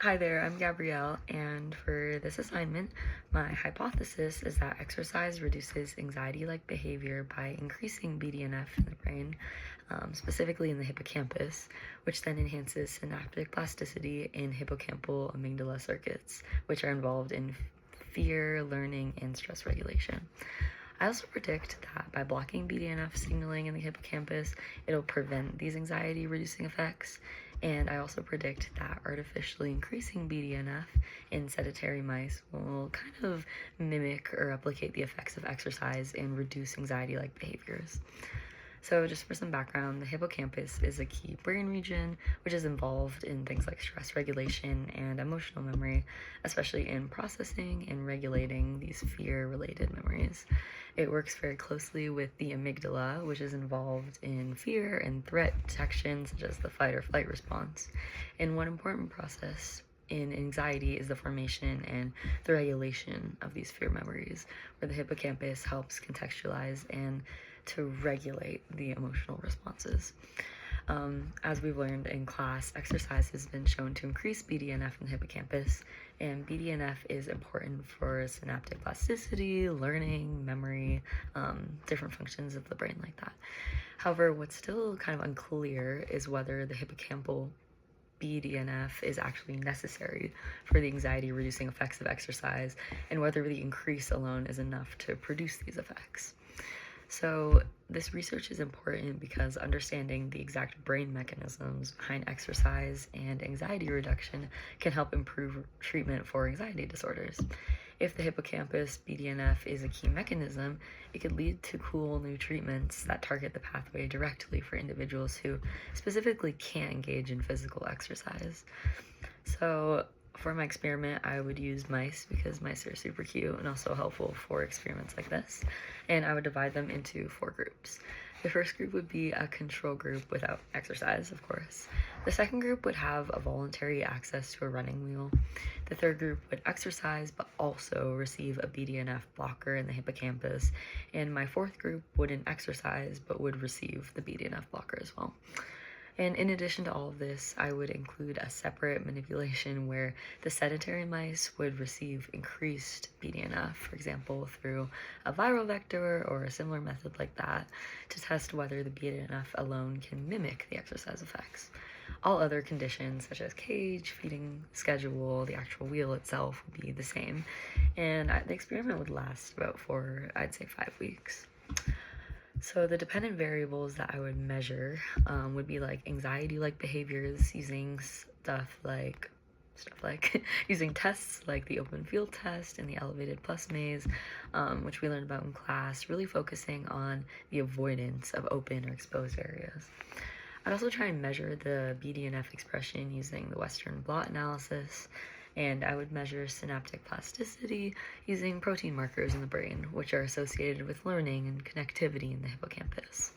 Hi there, I'm Gabrielle, and for this assignment, my hypothesis is that exercise reduces anxiety-like behavior by increasing BDNF in the brain, specifically in the hippocampus, which then enhances synaptic plasticity in hippocampal amygdala circuits, which are involved in fear, learning, and stress regulation. I also predict that by blocking BDNF signaling in the hippocampus, it'll prevent these anxiety reducing effects. And I also predict that artificially increasing BDNF in sedentary mice will kind of mimic or replicate the effects of exercise and reduce anxiety like behaviors. So, just for some background, the hippocampus is a key brain region which is involved in things like stress regulation and emotional memory, especially in processing and regulating these fear related memories. It works very closely with the amygdala, which is involved in fear and threat detection, such as the fight or flight response. And one important process in anxiety is the formation and the regulation of these fear memories, where the hippocampus helps contextualize and to regulate the emotional responses. As we've learned in class, exercise has been shown to increase BDNF in the hippocampus, and BDNF is important for synaptic plasticity, learning, memory, different functions of the brain like that. However, what's still kind of unclear is whether the hippocampal BDNF is actually necessary for the anxiety reducing effects of exercise, and whether the increase alone is enough to produce these effects. So, this research is important because understanding the exact brain mechanisms behind exercise and anxiety reduction can help improve treatment for anxiety disorders. If the hippocampus BDNF is a key mechanism, it could lead to cool new treatments that target the pathway directly for individuals who specifically can't engage in physical exercise. So, for my experiment, I would use mice because mice are super cute and also helpful for experiments like this. And I would divide them into 4 groups. The first group would be a control group without exercise, of course. The second group would have a voluntary access to a running wheel. The third group would exercise but also receive a BDNF blocker in the hippocampus. And my fourth group wouldn't exercise but would receive the BDNF blocker as well. And in addition to all of this, I would include a separate manipulation where the sedentary mice would receive increased BDNF, for example, through a viral vector or a similar method like that, to test whether the BDNF alone can mimic the exercise effects. All other conditions, such as cage, feeding schedule, the actual wheel itself, would be the same. And the experiment would last about I'd say 5 weeks. So the dependent variables that I would measure would be like anxiety-like behaviors using stuff like using tests like the open field test and the elevated plus maze, which we learned about in class, really focusing on the avoidance of open or exposed areas. I'd also try and measure the BDNF expression using the Western blot analysis, and I would measure synaptic plasticity using protein markers in the brain, which are associated with learning and connectivity in the hippocampus.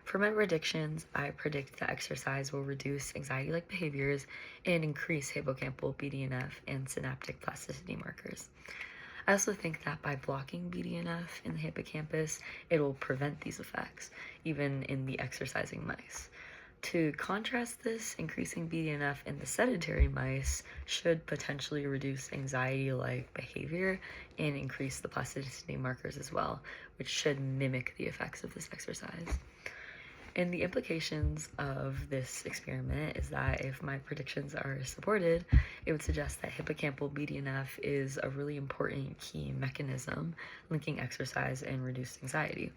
For my predictions, I predict that exercise will reduce anxiety-like behaviors and increase hippocampal BDNF and synaptic plasticity markers. I also think that by blocking BDNF in the hippocampus, it will prevent these effects, even in the exercising mice. To contrast this, increasing BDNF in the sedentary mice should potentially reduce anxiety-like behavior and increase the plasticity markers as well, which should mimic the effects of this exercise. And the implications of this experiment is that if my predictions are supported, it would suggest that hippocampal BDNF is a really important key mechanism linking exercise and reduced anxiety.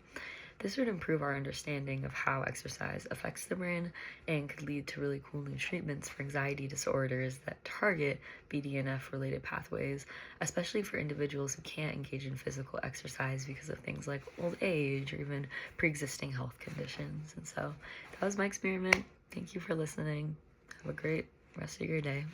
This would improve our understanding of how exercise affects the brain and could lead to really cool new treatments for anxiety disorders that target BDNF-related pathways, especially for individuals who can't engage in physical exercise because of things like old age or even pre-existing health conditions. And so that was my experiment. Thank you for listening. Have a great rest of your day.